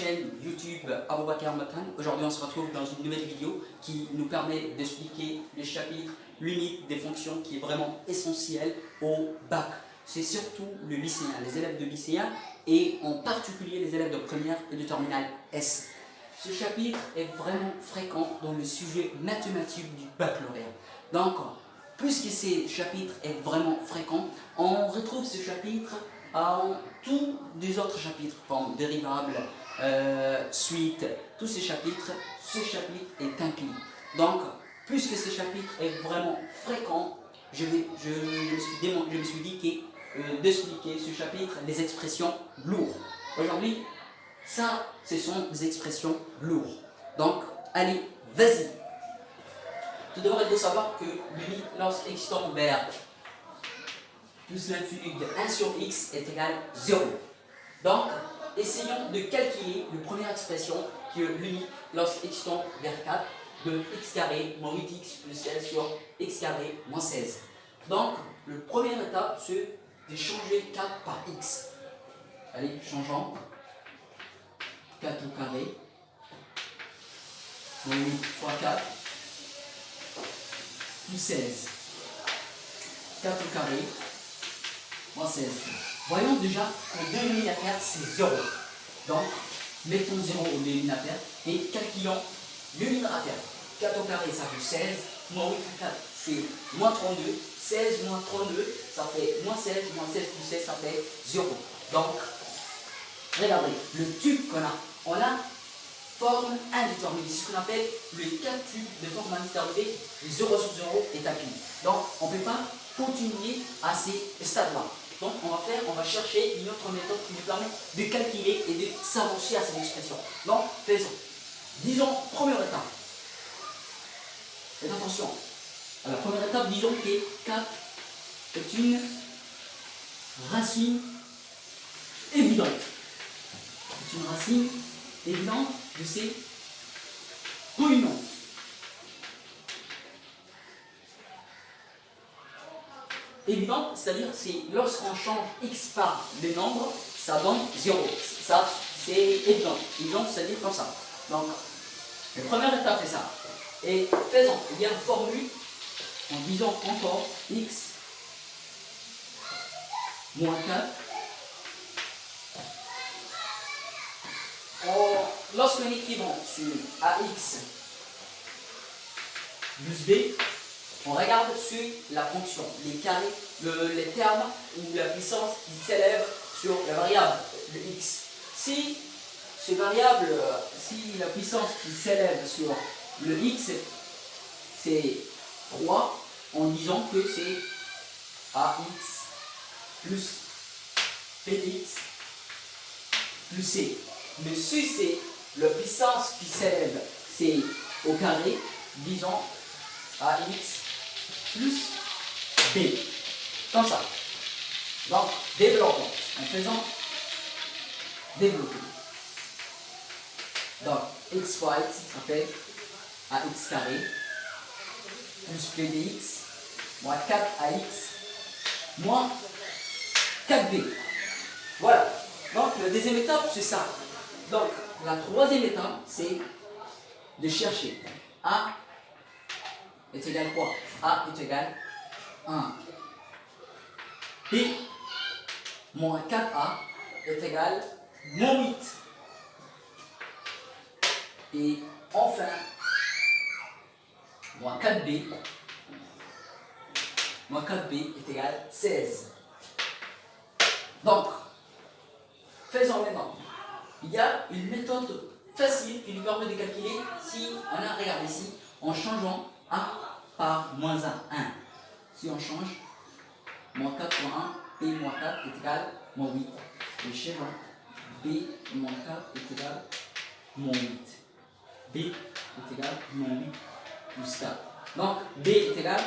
chaîne YouTube Aboubakar Makan. Aujourd'hui on se retrouve dans une nouvelle vidéo qui nous permet d'expliquer les chapitres, l'unité des fonctions qui est vraiment essentielle au bac. C'est surtout le lycéen, les élèves de lycéen et en particulier les élèves de première et de terminale S. Ce chapitre est vraiment fréquent dans le sujet mathématique du baccalauréat. Donc, puisque ce chapitre est vraiment fréquent, on retrouve ce chapitre en tous les autres chapitres, comme dérivables, suite, tous ces chapitres, ce chapitre est inclus. Donc, puisque ce chapitre est vraiment fréquent, je me suis dit d'expliquer ce chapitre, les expressions lourdes. Aujourd'hui, ça, ce sont des expressions lourdes. Donc, allez, vas-y. Tout d'abord, il faut savoir que l'unité lorsque x tend vers plus l'infini de 1 sur x est égal à 0. Donc, essayons de calculer la première expression qui est l'unité lorsque x tend vers 4 de x carré moins 8x plus 16 sur x carré moins 16. Donc, la première étape, c'est de changer 4 par x. Allez, changeons. 4 au carré, moins 8 fois 4, plus 16. 4 au carré, moins 16. Voyons déjà qu'en dénominateur, c'est 0. Donc, mettons 0 au dénominateur et calculons le numérateur. 4 au carré, ça fait 16, moins 8 fois 4, c'est moins 32. 16 moins 32, ça fait moins 16, moins 16 plus 16, ça fait 0. Donc, regardez, le tube qu'on a, on a forme indéterminée. C'est ce qu'on appelle le cas tube de forme indéterminée. 0 sur 0 est acquis. Donc, on ne peut pas continuer à ces stades-là. Donc, on va chercher une autre méthode qui nous permet de calculer et de s'avancer à cette expression. Donc, faisons. Disons, première étape. Faites attention. À la première étape, disons que 4 est une racine évidente. C'est une racine évidente de ces polynômes. Évidente, c'est-à-dire c'est lorsqu'on change x par les nombres, ça donne 0. Ça, c'est évident. Évident, c'est-à-dire comme ça. Donc, la première étape, c'est ça. Et faisons, il y a une formule en disant encore x moins 4. Lorsqu'on écrit sur ax plus b, on regarde sur la fonction, les carrés, les termes ou la puissance qui s'élève sur la variable de x. Si ce variable, si la puissance qui s'élève sur le x, c'est 3, en disant que c'est ax plus bx plus c. Mais si c'est la puissance qui s'élève, c'est au carré, disons ax plus b. Comme ça. Donc, développons. En faisant développer. Donc, x fois x, ça fait ax carré plus bdx moins 4ax moins 4b. Voilà. Donc, la deuxième étape, c'est ça. Donc, la troisième étape, c'est de chercher a est égal quoi? A est égal 1. B moins 4a est égal moins 8. Et enfin, moins 4b est égal 16. Donc, faisons maintenant. Il y a une méthode facile qui nous permet de calculer si on a regardé ici en changeant a par moins 1. Si on change moins 4 fois 1, b moins 4 est égal moins 8. Et chez moi, b moins 4 est égal moins 8. B est égal moins 8 plus 4. Donc, b est égal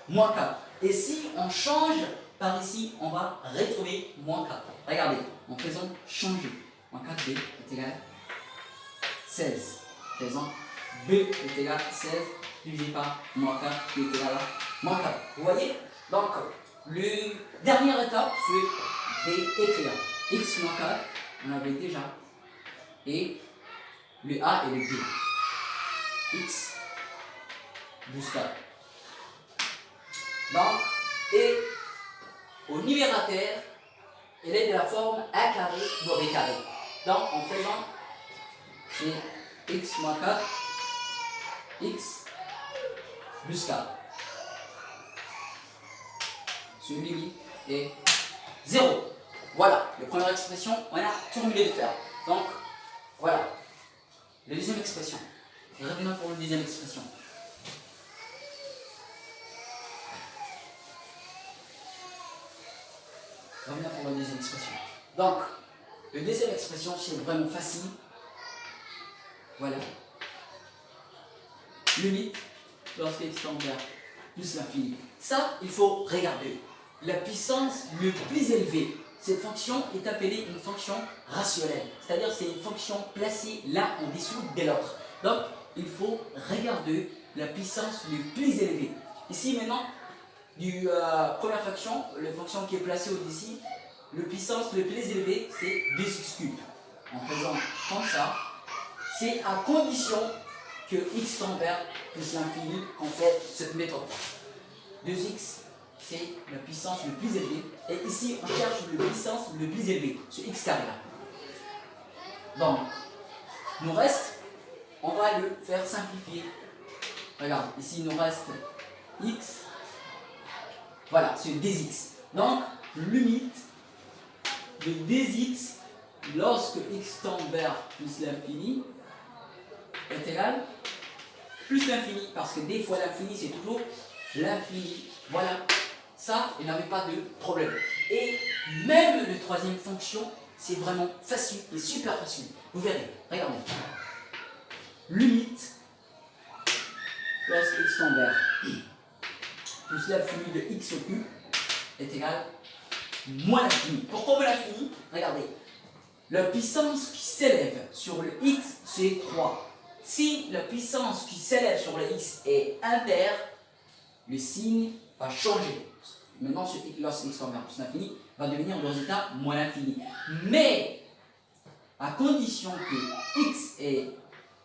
moins 4. Et si on change par ici, on va retrouver moins 4. Regardez, en faisant changer, moins 4b est égal 16. Faisons b est égal 16 divisé par moins 4 qui est égal à moins 4. Vous voyez? Donc, la dernière étape, c'est d'écrire x moins 4. On avait déjà et le A et le B. X plus 4. Donc, et au numérateur, elle est de la forme A carré moins B carré. Donc, en faisant, c'est x moins 4, x plus 4. Sur limite est 0. Voilà, la première expression, on a terminé de faire. Donc, voilà. La deuxième expression. Et revenons pour la deuxième expression. Revenons pour la deuxième expression. Donc, la deuxième expression, c'est vraiment facile. Voilà. Limite lorsque x tend vers plus l'infini. Ça, il faut regarder. La puissance le plus élevée, cette fonction est appelée une fonction rationnelle. C'est-à-dire c'est une fonction placée l'un en dessous de l'autre. Donc, il faut regarder la puissance le plus élevée. Ici, maintenant, première fonction, la fonction qui est placée au-dessus, la puissance le plus élevée, c'est 2x cube. En faisant comme ça, c'est à condition que x tend vers plus l'infini qu'on fait cette méthode. 2x, c'est la puissance le plus élevée. Et ici, on cherche la puissance le plus élevée, ce x carré là. Donc, nous reste, on va le faire simplifier. Regarde, ici, il nous reste x. Voilà, c'est 2x. Donc, limite de 2x lorsque x tend vers plus l'infini est égal plus l'infini, parce que des fois l'infini c'est toujours l'infini. Voilà, ça, il n'avait pas de problème. Et même la troisième fonction, c'est vraiment facile et super facile. Vous verrez, regardez. Limite lorsque x tend vers plus l'infini de x au cube est égal moins l'infini. Pourquoi moins l'infini? Regardez. La puissance qui s'élève sur le x, c'est 3. Si la puissance qui s'élève sur le x est impair, le signe va changer. Maintenant, ce x, lorsque x tend vers plus l'infini, va devenir le résultat moins l'infini. Mais, à condition que x est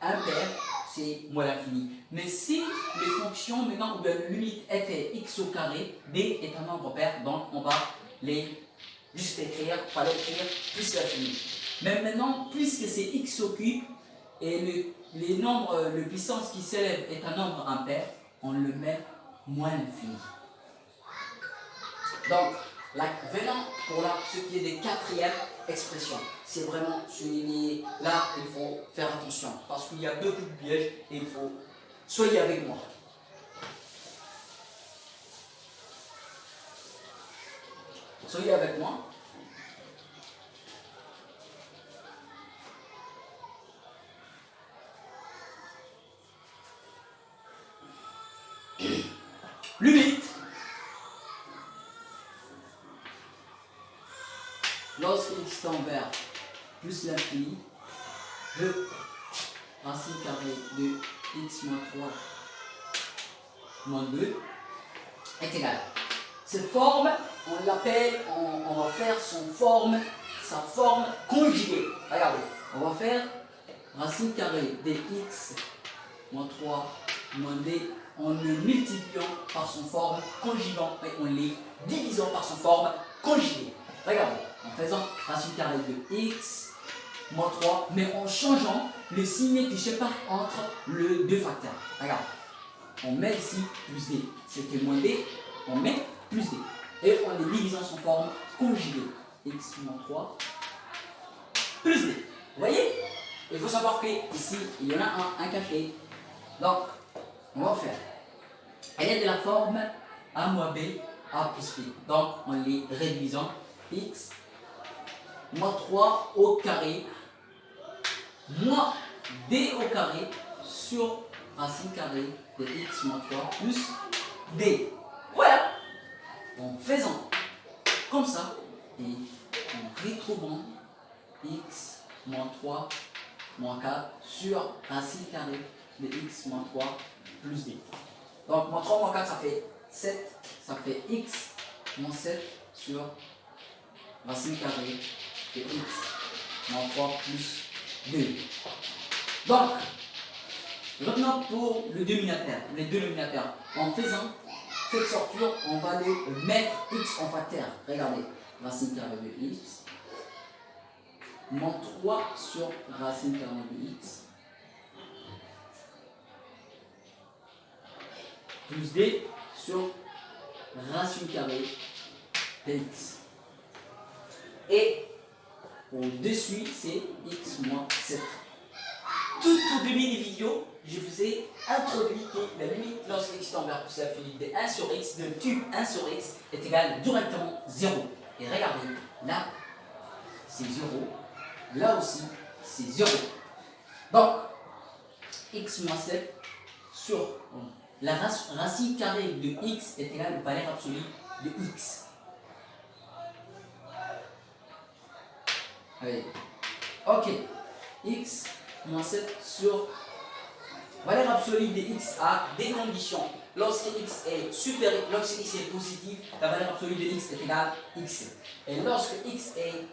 impair, c'est moins l'infini. Mais si les fonctions, maintenant, où la limite était x au carré, b est un nombre pair, donc on va les juste écrire, fallait écrire plus l'infini. Mais maintenant, puisque c'est x au cube et les nombres, le puissance qui s'élève est un nombre impair, on le met moins l'infini. Donc, venons pour ce qui est des quatrièmes expressions. C'est vraiment là, il faut faire attention parce qu'il y a beaucoup de pièges et il faut soyez avec moi. Soyez avec moi. Limite lorsque x tend vers plus l'infini de racine carrée de x moins 3 moins 2 est égal. Cette forme, on l'appelle, on va faire sa forme conjuguée. Regardez, on va faire racine carrée de x moins 3 moins 2 en le multipliant par son forme conjugant et en les divisant par son forme conjuguée. Regardez, en faisant racine carrée de x moins 3, mais en changeant le signe qui sépare entre les deux facteurs. Regarde, on met ici plus d, c'était moins d, on met plus d. Et on les divise en son forme conjuguée. X moins 3 plus d. Vous voyez? Il faut savoir qu'ici, il y en a un caché. Donc, on va faire. Elle est de la forme a moins b, a plus b. Donc, en les réduisant, x moins 3 au carré moins d au carré sur racine carrée de x moins 3 plus d. Voilà. En faisant comme ça et en retrouvant x moins 3 moins 4 sur racine carrée de x moins 3 plus d. Donc moins 3 moins 4 ça fait 7, ça fait x moins 7 sur racine carrée de x moins 3 plus 2. Donc, maintenant pour le dénominateur, les dénominateurs. En faisant cette sorture, on va les mettre x en facteur. Regardez, racine carrée de x, moins 3 sur racine carrée de x, plus d sur racine carrée de x. Et au-dessus, c'est x moins 7. Tout au début des vidéos, je vous ai introduit que la limite lorsque x tend vers plus l'infini de 1 sur x, de tube 1 sur x est égal directement 0. Et regardez, là, c'est 0. Là aussi, c'est 0. Donc, x moins 7 sur la racine carrée de x est égale à la valeur absolue de x. Allez. Ok. X moins 7 sur valeur absolue de x à des conditions. Lorsque x est supérieur, lorsque x est positif, la valeur absolue de x est égale à x. Et lorsque x est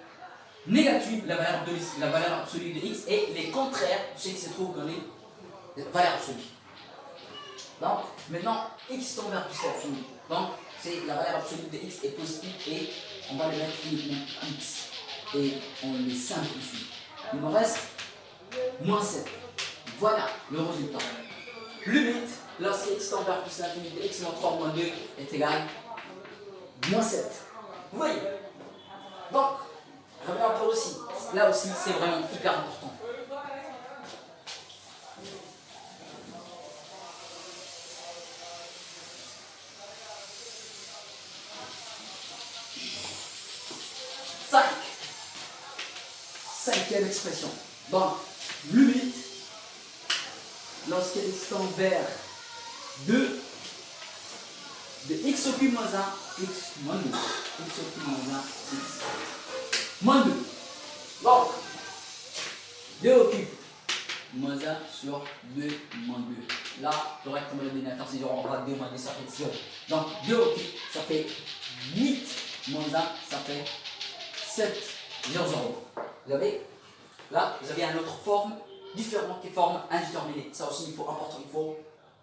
négatif, la valeur absolue de x est les contraires de ce qui se trouve dans les valeurs absolues. Donc, maintenant, x tend vers plus l'infini. Donc, c'est la valeur absolue de x est positive et on va le mettre uniquement x. Et on les simplifie. Il nous reste moins 7. Voilà le résultat. Limite, lorsque x tend vers plus l'infini de x moins 3 moins 2 est égal à moins 7. Vous voyez? Donc, regarde aussi. Là aussi, c'est vraiment hyper important. Cinquième expression. Donc, limite, lorsqu'elle tend vers 2 de x au cube moins 1, x moins 2. X au cube moins 1, x moins 2. Donc, 2 au cube moins 1 sur 2 moins 2. Là, directement le dénominateur, c'est 0. On va 2 moins 2, ça fait 0. Donc, 2 au cube, ça fait 8 moins 1, ça fait 7, 0, 0. Vous avez, là, vous avez une autre forme différente qui est forme indéterminée. Ça aussi, il faut important, il faut.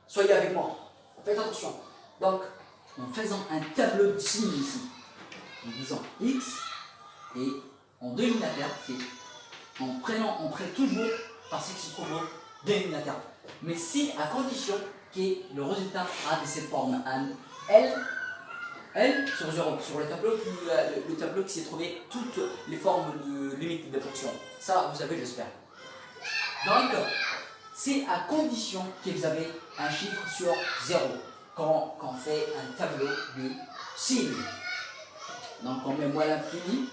Soyez avec moi. Faites attention. Donc, en faisant un tableau de signes ici, en disant x, et en dénominateur, c'est en prenant, on prend toujours par ce qui se trouve au dénominateur. Mais si, à condition que le résultat a de cette forme, un L sur 0, sur le tableau qui s'est trouvé toutes les formes de limite de fonction. Ça, vous avez, j'espère. Donc, c'est à condition que vous avez un chiffre sur 0 quand on fait un tableau de signes. Donc, on met moins l'infini,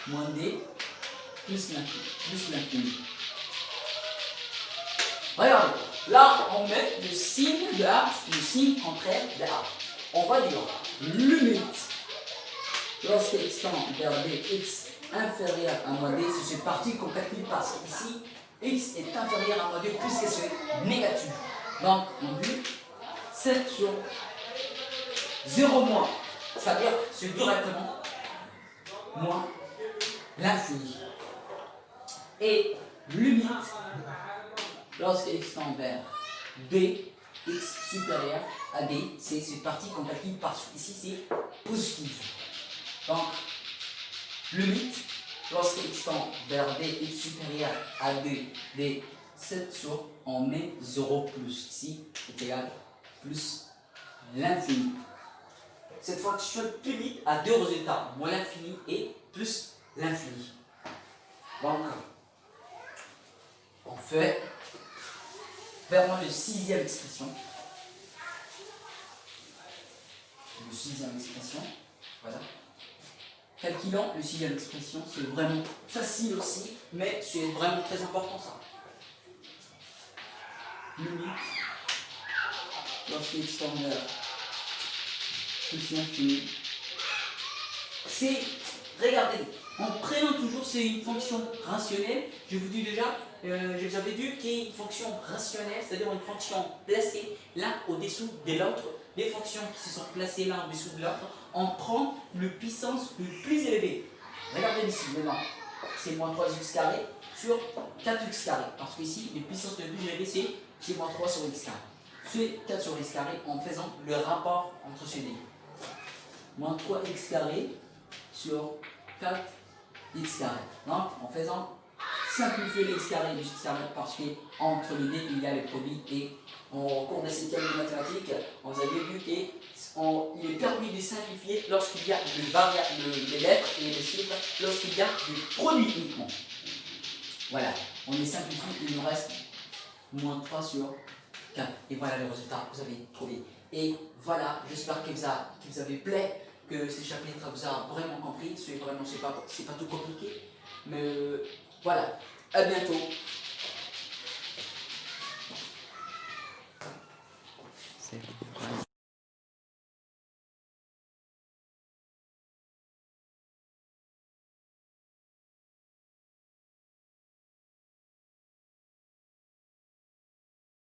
moins d, plus l'infini. Regardez, là, on met le signe de A, le signe contraire de A. On va dire limite lorsque x tend vers x inférieur à moins d, c'est cette partie qu'on calcule parce qu'ici x est inférieur à moins d puisque c'est négatif. Donc on dit 7 sur 0 moins, c'est-à-dire c'est directement moins l'infini. Et limite lorsque x tend vers d, x supérieur à d, c'est cette partie qu'on calcule parce qu'ici c'est positif. Donc, limite, lorsque x tend vers d, x supérieur à d, d 7 sur, on met 0 plus, ici est égal plus l'infini. Cette fonction limite a deux résultats, moins l'infini et plus l'infini. Donc, on fait vers le sixième expression. Le sixième expression, voilà. Calculant le sixième expression, c'est vraiment facile aussi, mais c'est vraiment très important ça. Limite, lorsque x tend vers plus l'infini. C'est, regardez, en prenant toujours, c'est une fonction rationnelle. Je vous dis déjà, je vous avais dit qu'il y a une fonction rationnelle, c'est-à-dire une fonction placée l'un au-dessous de l'autre. Les fonctions qui se sont placées l'un au-dessous de l'autre, on prend le puissance le plus élevé. Regardez ici, maintenant, c'est moins 3x carré sur 4x carré. Parce qu'ici, les puissances de plus c'est J-3 sur x carré. C'est 4 sur x carré en faisant le rapport entre ces deux. Moins 3x carré sur 4x carré. Donc, en faisant simplifier l'ex carré du x carré parce qu'entre les deux, il y a le produit. Et en cours de 7e de mathématiques, on avait vu qu'il est permis de simplifier lorsqu'il y a les lettres et les chiffres, lorsqu'il y a du produit uniquement. Voilà, on les simplifie, il nous reste moins 3 sur 4. Et voilà le résultat que vous avez trouvé. Et voilà, j'espère que vous avez plu, que ce chapitre vous a vraiment compris. C'est pas tout compliqué. Mais voilà, à bientôt. C'est